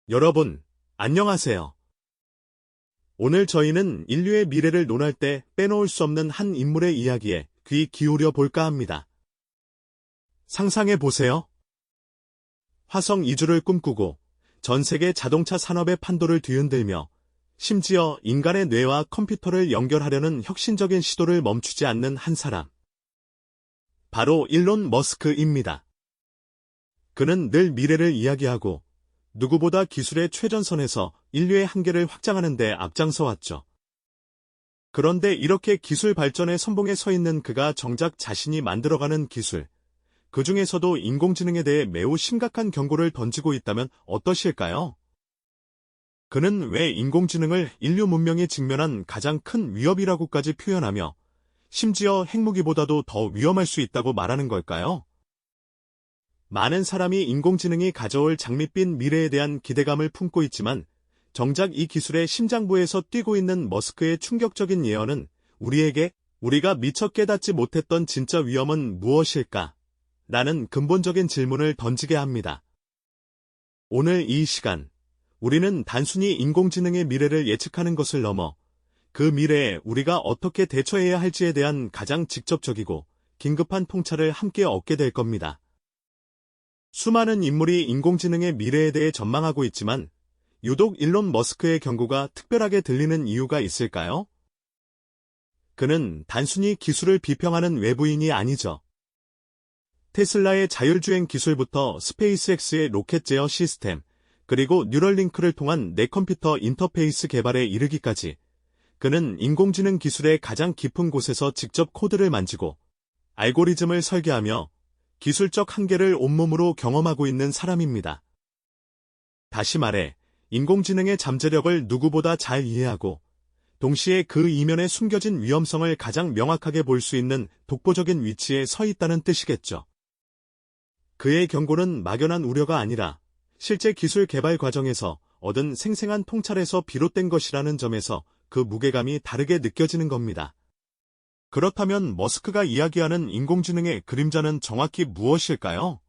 여러분, 안녕하세요. 오늘 저희는 인류의 미래를 논할 때 빼놓을 수 없는 한 인물의 이야기에 귀 기울여 볼까 합니다. 상상해 보세요. 화성 이주를 꿈꾸고 전 세계 자동차 산업의 판도를 뒤흔들며 심지어 인간의 뇌와 컴퓨터를 연결하려는 혁신적인 시도를 멈추지 않는 한 사람. 바로 일론 머스크입니다. 그는 늘 미래를 이야기하고 누구보다 기술의 최전선에서 인류의 한계를 확장하는 데 앞장서 왔죠. 그런데 이렇게 기술 발전의 선봉에 서 있는 그가 정작 자신이 만들어가는 기술, 그 중에서도 인공지능에 대해 매우 심각한 경고를 던지고 있다면 어떠실까요? 그는 왜 인공지능을 인류 문명이 직면한 가장 큰 위협이라고까지 표현하며 심지어 핵무기보다도 더 위험할 수 있다고 말하는 걸까요? 많은 사람이 인공지능이 가져올 장밋빛 미래에 대한 기대감을 품고 있지만 정작 이 기술의 심장부에서 뛰고 있는 머스크의 충격적인 예언은 우리가 미처 깨닫지 못했던 진짜 위험은 무엇일까? 라는 근본적인 질문을 던지게 합니다. 오늘 이 시간, 우리는 단순히 인공지능의 미래를 예측하는 것을 넘어 그 미래에 우리가 어떻게 대처해야 할지에 대한 가장 직접적이고 긴급한 통찰을 함께 얻게 될 겁니다. 수많은 인물이 인공지능의 미래에 대해 전망하고 있지만 유독 일론 머스크의 경고가 특별하게 들리는 이유가 있을까요? 그는 단순히 기술을 비평하는 외부인이 아니죠. 테슬라의 자율주행 기술부터 스페이스X의 로켓 제어 시스템, 그리고 뉴럴링크를 통한 내컴퓨터 인터페이스 개발에 이르기까지 그는 인공지능 기술의 가장 깊은 곳에서 직접 코드를 만지고 알고리즘을 설계하며 기술적 한계를 온몸으로 경험하고 있는 사람입니다. 다시 말해, 인공지능의 잠재력을 누구보다 잘 이해하고 동시에 그 이면에 숨겨진 위험성을 가장 명확하게 볼 수 있는 독보적인 위치에 서 있다는 뜻이겠죠. 그의 경고는 막연한 우려가 아니라 실제 기술 개발 과정에서 얻은 생생한 통찰에서 비롯된 것이라는 점에서 그 무게감이 다르게 느껴지는 겁니다. 그렇다면 머스크가 이야기하는 인공지능의 그림자는 정확히 무엇일까요?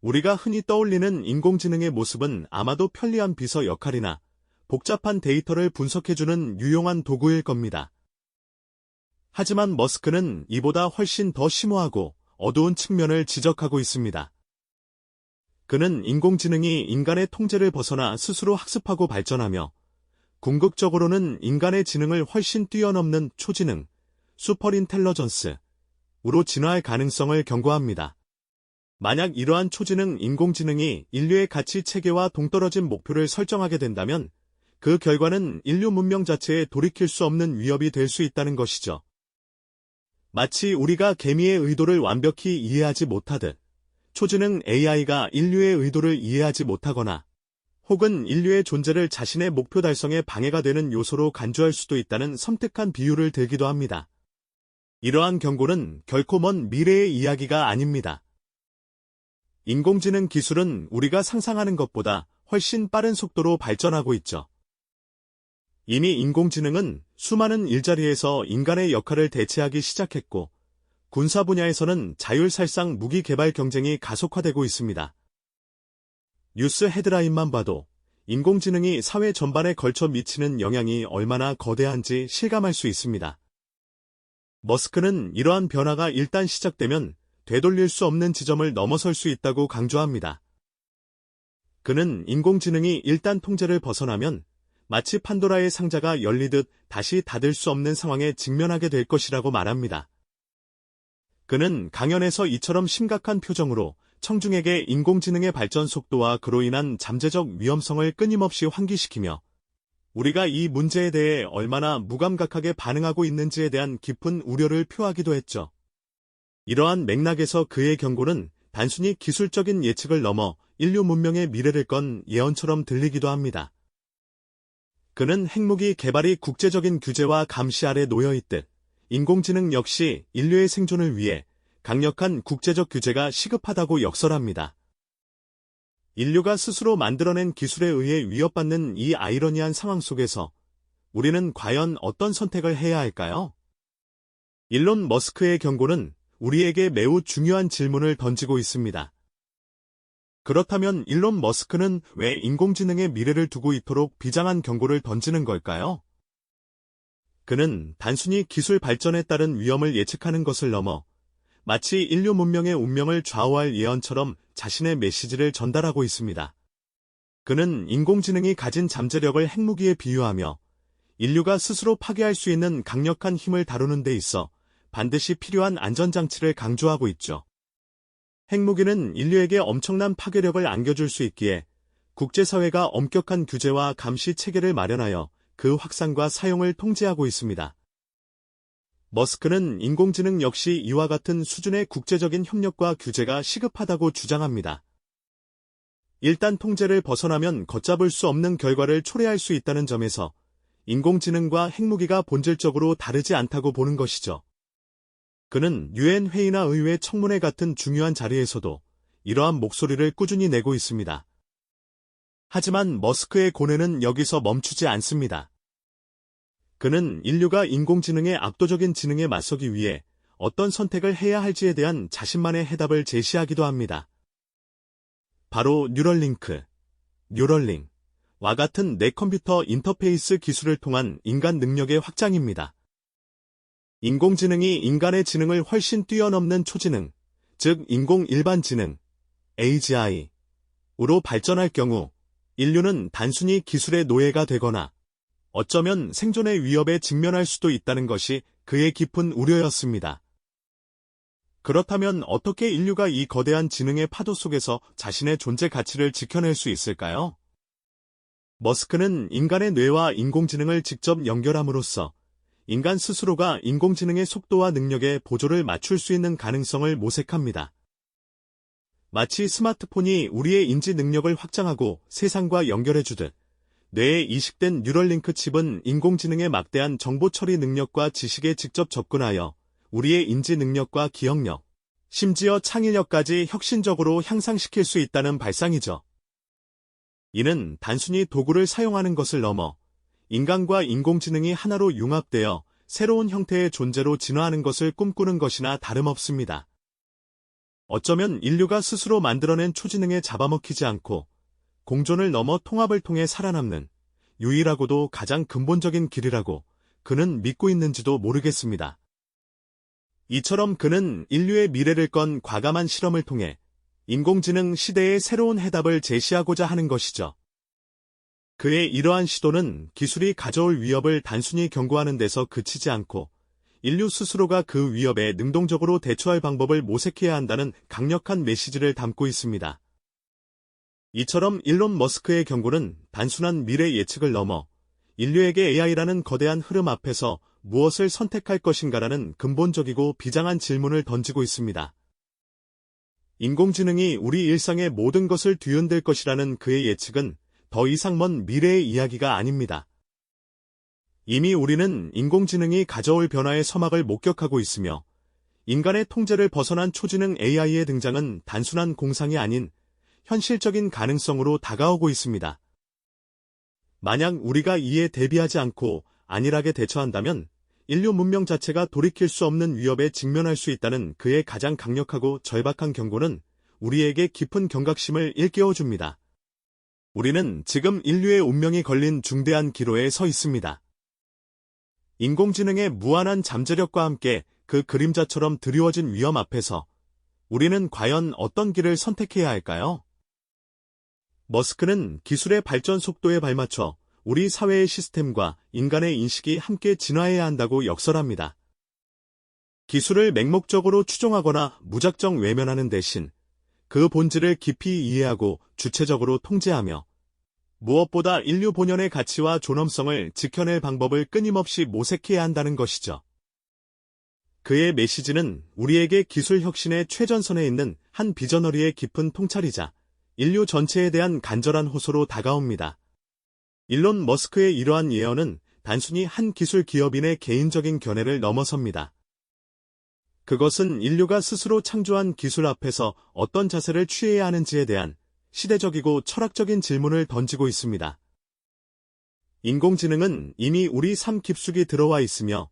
우리가 흔히 떠올리는 인공지능의 모습은 아마도 편리한 비서 역할이나 복잡한 데이터를 분석해주는 유용한 도구일 겁니다. 하지만 머스크는 이보다 훨씬 더 심오하고 어두운 측면을 지적하고 있습니다. 그는 인공지능이 인간의 통제를 벗어나 스스로 학습하고 발전하며 궁극적으로는 인간의 지능을 훨씬 뛰어넘는 초지능, 슈퍼인텔리전스로 진화할 가능성을 경고합니다. 만약 이러한 초지능 인공지능이 인류의 가치 체계와 동떨어진 목표를 설정하게 된다면 그 결과는 인류 문명 자체에 돌이킬 수 없는 위협이 될 수 있다는 것이죠. 마치 우리가 개미의 의도를 완벽히 이해하지 못하듯 초지능 AI가 인류의 의도를 이해하지 못하거나 혹은 인류의 존재를 자신의 목표 달성에 방해가 되는 요소로 간주할 수도 있다는 섬뜩한 비유를 들기도 합니다. 이러한 경고는 결코 먼 미래의 이야기가 아닙니다. 인공지능 기술은 우리가 상상하는 것보다 훨씬 빠른 속도로 발전하고 있죠. 이미 인공지능은 수많은 일자리에서 인간의 역할을 대체하기 시작했고, 군사 분야에서는 자율살상 무기 개발 경쟁이 가속화되고 있습니다. 뉴스 헤드라인만 봐도 인공지능이 사회 전반에 걸쳐 미치는 영향이 얼마나 거대한지 실감할 수 있습니다. 머스크는 이러한 변화가 일단 시작되면 되돌릴 수 없는 지점을 넘어설 수 있다고 강조합니다. 그는 인공지능이 일단 통제를 벗어나면 마치 판도라의 상자가 열리듯 다시 닫을 수 없는 상황에 직면하게 될 것이라고 말합니다. 그는 강연에서 이처럼 심각한 표정으로 청중에게 인공지능의 발전 속도와 그로 인한 잠재적 위험성을 끊임없이 환기시키며 우리가 이 문제에 대해 얼마나 무감각하게 반응하고 있는지에 대한 깊은 우려를 표하기도 했죠. 이러한 맥락에서 그의 경고는 단순히 기술적인 예측을 넘어 인류 문명의 미래를 건 예언처럼 들리기도 합니다. 그는 핵무기 개발이 국제적인 규제와 감시 아래 놓여있듯 인공지능 역시 인류의 생존을 위해 강력한 국제적 규제가 시급하다고 역설합니다. 인류가 스스로 만들어낸 기술에 의해 위협받는 이 아이러니한 상황 속에서 우리는 과연 어떤 선택을 해야 할까요? 일론 머스크의 경고는 우리에게 매우 중요한 질문을 던지고 있습니다. 그렇다면 일론 머스크는 왜 인공지능의 미래를 두고 이토록 비장한 경고를 던지는 걸까요? 그는 단순히 기술 발전에 따른 위험을 예측하는 것을 넘어 마치 인류 문명의 운명을 좌우할 예언처럼 자신의 메시지를 전달하고 있습니다. 그는 인공지능이 가진 잠재력을 핵무기에 비유하며 인류가 스스로 파괴할 수 있는 강력한 힘을 다루는 데 있어 반드시 필요한 안전장치를 강조하고 있죠. 핵무기는 인류에게 엄청난 파괴력을 안겨줄 수 있기에 국제사회가 엄격한 규제와 감시 체계를 마련하여 그 확산과 사용을 통제하고 있습니다. 머스크는 인공지능 역시 이와 같은 수준의 국제적인 협력과 규제가 시급하다고 주장합니다. 일단 통제를 벗어나면 걷잡을 수 없는 결과를 초래할 수 있다는 점에서 인공지능과 핵무기가 본질적으로 다르지 않다고 보는 것이죠. 그는 유엔 회의나 의회 청문회 같은 중요한 자리에서도 이러한 목소리를 꾸준히 내고 있습니다. 하지만 머스크의 고뇌는 여기서 멈추지 않습니다. 그는 인류가 인공지능의 압도적인 지능에 맞서기 위해 어떤 선택을 해야 할지에 대한 자신만의 해답을 제시하기도 합니다. 바로 뉴럴링크, 뉴럴링과 같은 뇌컴퓨터 인터페이스 기술을 통한 인간 능력의 확장입니다. 인공지능이 인간의 지능을 훨씬 뛰어넘는 초지능, 즉 인공 일반지능, AGI로 발전할 경우 인류는 단순히 기술의 노예가 되거나 어쩌면 생존의 위협에 직면할 수도 있다는 것이 그의 깊은 우려였습니다. 그렇다면 어떻게 인류가 이 거대한 지능의 파도 속에서 자신의 존재 가치를 지켜낼 수 있을까요? 머스크는 인간의 뇌와 인공지능을 직접 연결함으로써 인간 스스로가 인공지능의 속도와 능력에 보조를 맞출 수 있는 가능성을 모색합니다. 마치 스마트폰이 우리의 인지 능력을 확장하고 세상과 연결해주듯 뇌에 이식된 뉴럴링크 칩은 인공지능의 막대한 정보 처리 능력과 지식에 직접 접근하여 우리의 인지 능력과 기억력, 심지어 창의력까지 혁신적으로 향상시킬 수 있다는 발상이죠. 이는 단순히 도구를 사용하는 것을 넘어 인간과 인공지능이 하나로 융합되어 새로운 형태의 존재로 진화하는 것을 꿈꾸는 것이나 다름없습니다. 어쩌면 인류가 스스로 만들어낸 초지능에 잡아먹히지 않고 공존을 넘어 통합을 통해 살아남는 유일하고도 가장 근본적인 길이라고 그는 믿고 있는지도 모르겠습니다. 이처럼 그는 인류의 미래를 건 과감한 실험을 통해 인공지능 시대의 새로운 해답을 제시하고자 하는 것이죠. 그의 이러한 시도는 기술이 가져올 위협을 단순히 경고하는 데서 그치지 않고 인류 스스로가 그 위협에 능동적으로 대처할 방법을 모색해야 한다는 강력한 메시지를 담고 있습니다. 이처럼 일론 머스크의 경고는 단순한 미래 예측을 넘어 인류에게 AI라는 거대한 흐름 앞에서 무엇을 선택할 것인가라는 근본적이고 비장한 질문을 던지고 있습니다. 인공지능이 우리 일상의 모든 것을 뒤흔들 것이라는 그의 예측은 더 이상 먼 미래의 이야기가 아닙니다. 이미 우리는 인공지능이 가져올 변화의 서막을 목격하고 있으며 인간의 통제를 벗어난 초지능 AI의 등장은 단순한 공상이 아닌 현실적인 가능성으로 다가오고 있습니다. 만약 우리가 이에 대비하지 않고 안일하게 대처한다면 인류 문명 자체가 돌이킬 수 없는 위협에 직면할 수 있다는 그의 가장 강력하고 절박한 경고는 우리에게 깊은 경각심을 일깨워줍니다. 우리는 지금 인류의 운명이 걸린 중대한 기로에 서 있습니다. 인공지능의 무한한 잠재력과 함께 그 그림자처럼 드리워진 위험 앞에서 우리는 과연 어떤 길을 선택해야 할까요? 머스크는 기술의 발전 속도에 발맞춰 우리 사회의 시스템과 인간의 인식이 함께 진화해야 한다고 역설합니다. 기술을 맹목적으로 추종하거나 무작정 외면하는 대신 그 본질을 깊이 이해하고 주체적으로 통제하며 무엇보다 인류 본연의 가치와 존엄성을 지켜낼 방법을 끊임없이 모색해야 한다는 것이죠. 그의 메시지는 우리에게 기술 혁신의 최전선에 있는 한 비저너리의 깊은 통찰이자 인류 전체에 대한 간절한 호소로 다가옵니다. 일론 머스크의 이러한 예언은 단순히 한 기술 기업인의 개인적인 견해를 넘어섭니다. 그것은 인류가 스스로 창조한 기술 앞에서 어떤 자세를 취해야 하는지에 대한 시대적이고 철학적인 질문을 던지고 있습니다. 인공지능은 이미 우리 삶 깊숙이 들어와 있으며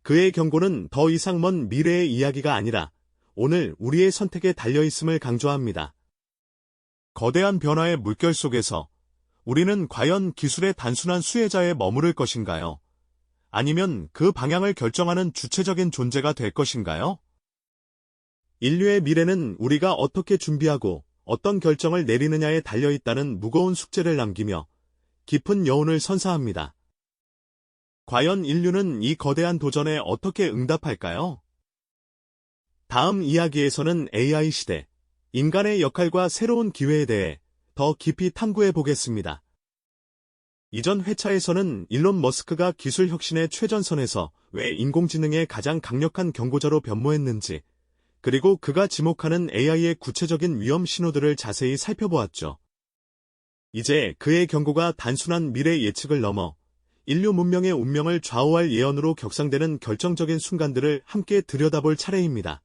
그의 경고는 더 이상 먼 미래의 이야기가 아니라 오늘 우리의 선택에 달려있음을 강조합니다. 거대한 변화의 물결 속에서 우리는 과연 기술의 단순한 수혜자에 머무를 것인가요? 아니면 그 방향을 결정하는 주체적인 존재가 될 것인가요? 인류의 미래는 우리가 어떻게 준비하고 어떤 결정을 내리느냐에 달려있다는 무거운 숙제를 남기며 깊은 여운을 선사합니다. 과연 인류는 이 거대한 도전에 어떻게 응답할까요? 다음 이야기에서는 AI 시대, 인간의 역할과 새로운 기회에 대해 더 깊이 탐구해 보겠습니다. 이전 회차에서는 일론 머스크가 기술 혁신의 최전선에서 왜 인공지능의 가장 강력한 경고자로 변모했는지, 그리고 그가 지목하는 AI의 구체적인 위험 신호들을 자세히 살펴보았죠. 이제 그의 경고가 단순한 미래 예측을 넘어 인류 문명의 운명을 좌우할 예언으로 격상되는 결정적인 순간들을 함께 들여다볼 차례입니다.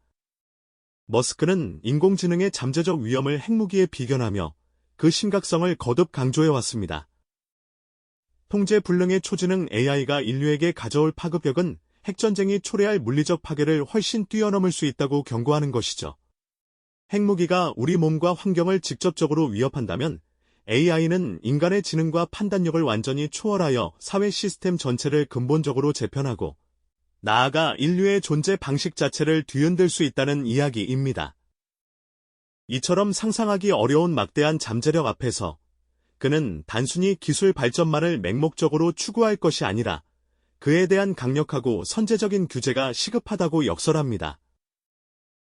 머스크는 인공지능의 잠재적 위험을 핵무기에 비견하며 그 심각성을 거듭 강조해왔습니다. 통제불능의 초지능 AI가 인류에게 가져올 파급력은 핵전쟁이 초래할 물리적 파괴를 훨씬 뛰어넘을 수 있다고 경고하는 것이죠. 핵무기가 우리 몸과 환경을 직접적으로 위협한다면 AI는 인간의 지능과 판단력을 완전히 초월하여 사회 시스템 전체를 근본적으로 재편하고 나아가 인류의 존재 방식 자체를 뒤흔들 수 있다는 이야기입니다. 이처럼 상상하기 어려운 막대한 잠재력 앞에서 그는 단순히 기술 발전만을 맹목적으로 추구할 것이 아니라 그에 대한 강력하고 선제적인 규제가 시급하다고 역설합니다.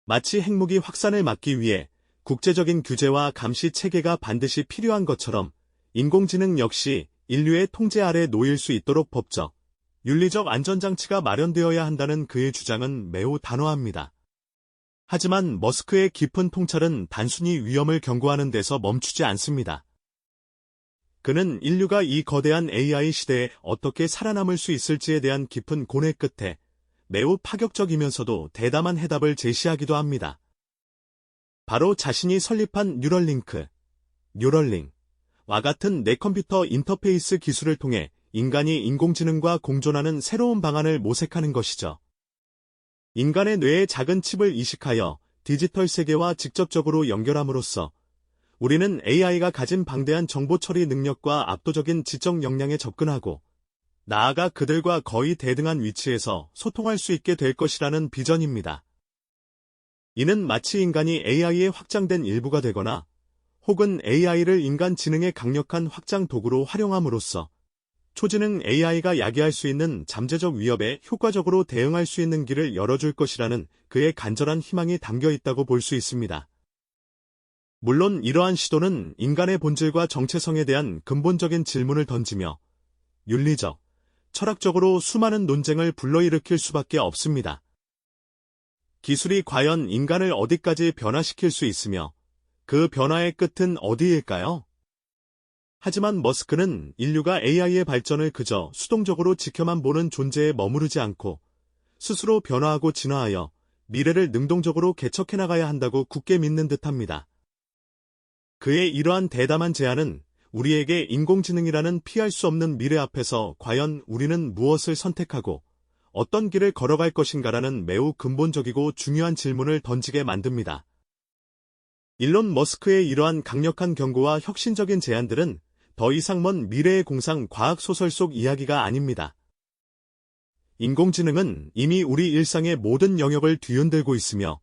마치 핵무기 확산을 막기 위해 국제적인 규제와 감시 체계가 반드시 필요한 것처럼 인공지능 역시 인류의 통제 아래 놓일 수 있도록 법적, 윤리적 안전장치가 마련되어야 한다는 그의 주장은 매우 단호합니다. 하지만 머스크의 깊은 통찰은 단순히 위험을 경고하는 데서 멈추지 않습니다. 그는 인류가 이 거대한 AI 시대에 어떻게 살아남을 수 있을지에 대한 깊은 고뇌 끝에 매우 파격적이면서도 대담한 해답을 제시하기도 합니다. 바로 자신이 설립한 뉴럴링크, 뉴럴링과 같은 뇌컴퓨터 인터페이스 기술을 통해 인간이 인공지능과 공존하는 새로운 방안을 모색하는 것이죠. 인간의 뇌에 작은 칩을 이식하여 디지털 세계와 직접적으로 연결함으로써 우리는 AI가 가진 방대한 정보 처리 능력과 압도적인 지적 역량에 접근하고 나아가 그들과 거의 대등한 위치에서 소통할 수 있게 될 것이라는 비전입니다. 이는 마치 인간이 AI의 확장된 일부가 되거나 혹은 AI를 인간 지능의 강력한 확장 도구로 활용함으로써 초지능 AI가 야기할 수 있는 잠재적 위협에 효과적으로 대응할 수 있는 길을 열어줄 것이라는 그의 간절한 희망이 담겨 있다고 볼 수 있습니다. 물론 이러한 시도는 인간의 본질과 정체성에 대한 근본적인 질문을 던지며 윤리적, 철학적으로 수많은 논쟁을 불러일으킬 수밖에 없습니다. 기술이 과연 인간을 어디까지 변화시킬 수 있으며 그 변화의 끝은 어디일까요? 하지만 머스크는 인류가 AI의 발전을 그저 수동적으로 지켜만 보는 존재에 머무르지 않고 스스로 변화하고 진화하여 미래를 능동적으로 개척해 나가야 한다고 굳게 믿는 듯합니다. 그의 이러한 대담한 제안은 우리에게 인공지능이라는 피할 수 없는 미래 앞에서 과연 우리는 무엇을 선택하고 어떤 길을 걸어갈 것인가라는 매우 근본적이고 중요한 질문을 던지게 만듭니다. 일론 머스크의 이러한 강력한 경고와 혁신적인 제안들은 더 이상 먼 미래의 공상 과학 소설 속 이야기가 아닙니다. 인공지능은 이미 우리 일상의 모든 영역을 뒤흔들고 있으며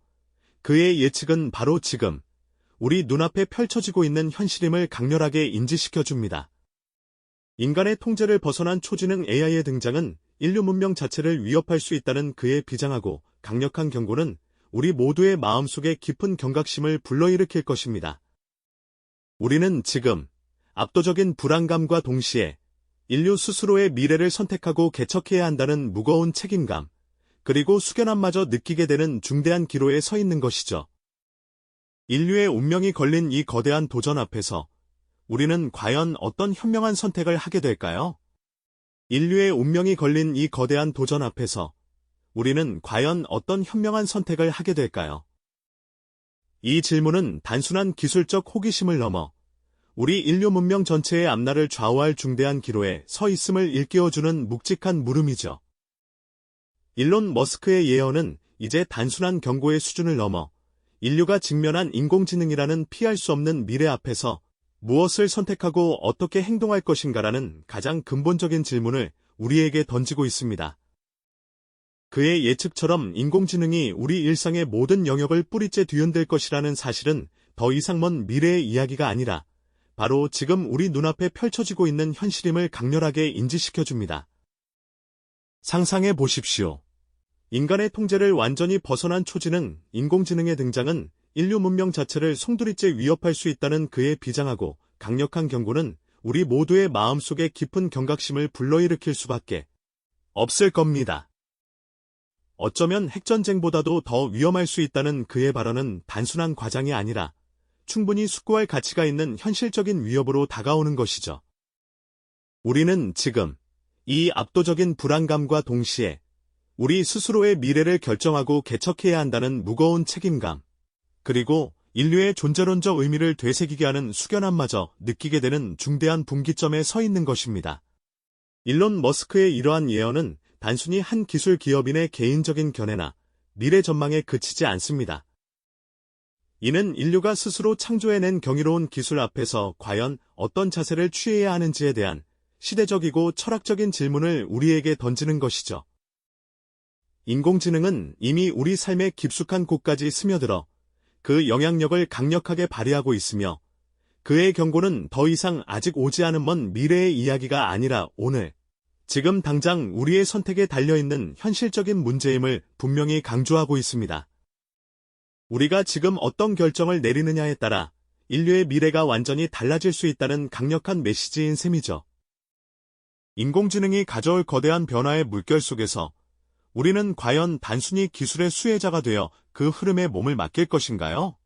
그의 예측은 바로 지금 우리 눈앞에 펼쳐지고 있는 현실임을 강렬하게 인지시켜줍니다. 인간의 통제를 벗어난 초지능 AI의 등장은 인류 문명 자체를 위협할 수 있다는 그의 비장하고 강력한 경고는 우리 모두의 마음속에 깊은 경각심을 불러일으킬 것입니다. 우리는 지금 압도적인 불안감과 동시에 인류 스스로의 미래를 선택하고 개척해야 한다는 무거운 책임감, 그리고 숙연함마저 느끼게 되는 중대한 기로에 서 있는 것이죠. 인류의 운명이 걸린 이 거대한 도전 앞에서 우리는 과연 어떤 현명한 선택을 하게 될까요? 인류의 운명이 걸린 이 거대한 도전 앞에서 우리는 과연 어떤 현명한 선택을 하게 될까요? 이 질문은 단순한 기술적 호기심을 넘어 우리 인류 문명 전체의 앞날을 좌우할 중대한 기로에 서 있음을 일깨워주는 묵직한 물음이죠. 일론 머스크의 예언은 이제 단순한 경고의 수준을 넘어 인류가 직면한 인공지능이라는 피할 수 없는 미래 앞에서 무엇을 선택하고 어떻게 행동할 것인가라는 가장 근본적인 질문을 우리에게 던지고 있습니다. 그의 예측처럼 인공지능이 우리 일상의 모든 영역을 뿌리째 뒤흔들 것이라는 사실은 더 이상 먼 미래의 이야기가 아니라 바로 지금 우리 눈앞에 펼쳐지고 있는 현실임을 강렬하게 인지시켜줍니다. 상상해 보십시오. 인간의 통제를 완전히 벗어난 초지능, 인공지능의 등장은 인류 문명 자체를 송두리째 위협할 수 있다는 그의 비장하고 강력한 경고는 우리 모두의 마음속에 깊은 경각심을 불러일으킬 수밖에 없을 겁니다. 어쩌면 핵전쟁보다도 더 위험할 수 있다는 그의 발언은 단순한 과장이 아니라 충분히 숙고할 가치가 있는 현실적인 위협으로 다가오는 것이죠. 우리는 지금 이 압도적인 불안감과 동시에 우리 스스로의 미래를 결정하고 개척해야 한다는 무거운 책임감, 그리고 인류의 존재론적 의미를 되새기게 하는 숙연함마저 느끼게 되는 중대한 분기점에 서 있는 것입니다. 일론 머스크의 이러한 예언은 단순히 한 기술 기업인의 개인적인 견해나 미래 전망에 그치지 않습니다. 이는 인류가 스스로 창조해낸 경이로운 기술 앞에서 과연 어떤 자세를 취해야 하는지에 대한 시대적이고 철학적인 질문을 우리에게 던지는 것이죠. 인공지능은 이미 우리 삶의 깊숙한 곳까지 스며들어 그 영향력을 강력하게 발휘하고 있으며 그의 경고는 더 이상 아직 오지 않은 먼 미래의 이야기가 아니라 오늘, 지금 당장 우리의 선택에 달려있는 현실적인 문제임을 분명히 강조하고 있습니다. 우리가 지금 어떤 결정을 내리느냐에 따라 인류의 미래가 완전히 달라질 수 있다는 강력한 메시지인 셈이죠. 인공지능이 가져올 거대한 변화의 물결 속에서 우리는 과연 단순히 기술의 수혜자가 되어 그 흐름에 몸을 맡길 것인가요?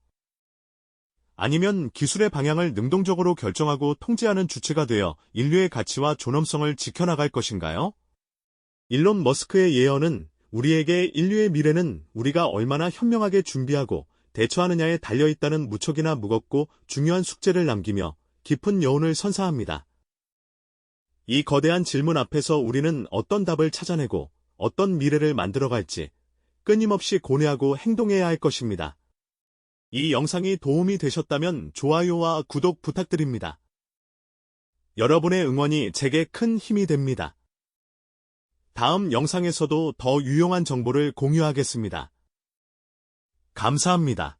아니면 기술의 방향을 능동적으로 결정하고 통제하는 주체가 되어 인류의 가치와 존엄성을 지켜나갈 것인가요? 일론 머스크의 예언은 우리에게 인류의 미래는 우리가 얼마나 현명하게 준비하고 대처하느냐에 달려있다는 무척이나 무겁고 중요한 숙제를 남기며 깊은 여운을 선사합니다. 이 거대한 질문 앞에서 우리는 어떤 답을 찾아내고 어떤 미래를 만들어갈지 끊임없이 고뇌하고 행동해야 할 것입니다. 이 영상이 도움이 되셨다면 좋아요와 구독 부탁드립니다. 여러분의 응원이 제게 큰 힘이 됩니다. 다음 영상에서도 더 유용한 정보를 공유하겠습니다. 감사합니다.